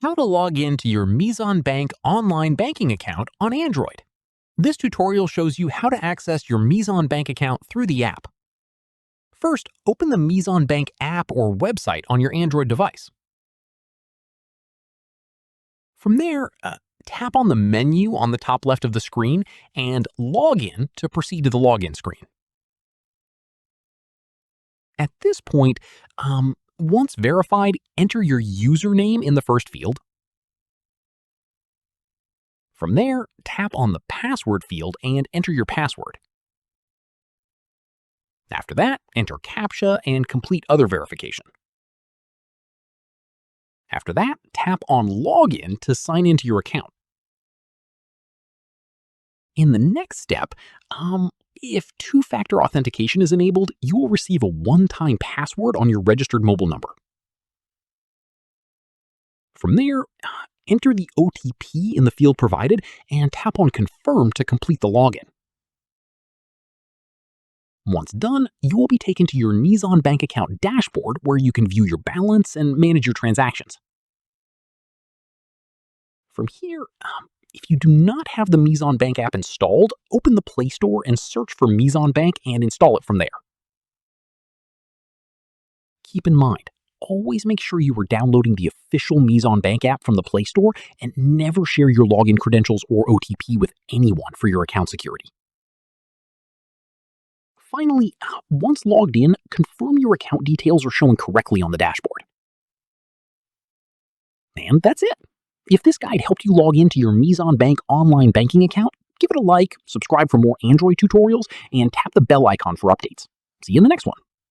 How to log into your Meezan Bank Online Banking account on Android. This tutorial shows you how to access your Meezan Bank account through the app. First, open the Meezan Bank app or website on your Android device. From there, tap on the menu on the top left of the screen and log in to proceed to the login screen. At this point, once verified, enter your username in the first field. From there, tap on the password field and enter your password. After that, enter CAPTCHA and complete other verification. After that, tap on Login to sign into your account. In the next step, if two-factor authentication is enabled, you will receive a one-time password on your registered mobile number. From there, enter the OTP in the field provided and tap on Confirm to complete the login. Once done, you will be taken to your Meezan Bank account dashboard where you can view your balance and manage your transactions. From here, if you do not have the Meezan Bank app installed, open the Play Store and search for Meezan Bank and install it from there. Keep in mind, always make sure you are downloading the official Meezan Bank app from the Play Store and never share your login credentials or OTP with anyone for your account security. Finally, once logged in, confirm your account details are showing correctly on the dashboard. And that's it. If this guide helped you log into your Meezan Bank Online Banking account, give it a like, subscribe for more Android tutorials, and tap the bell icon for updates. See you in the next one.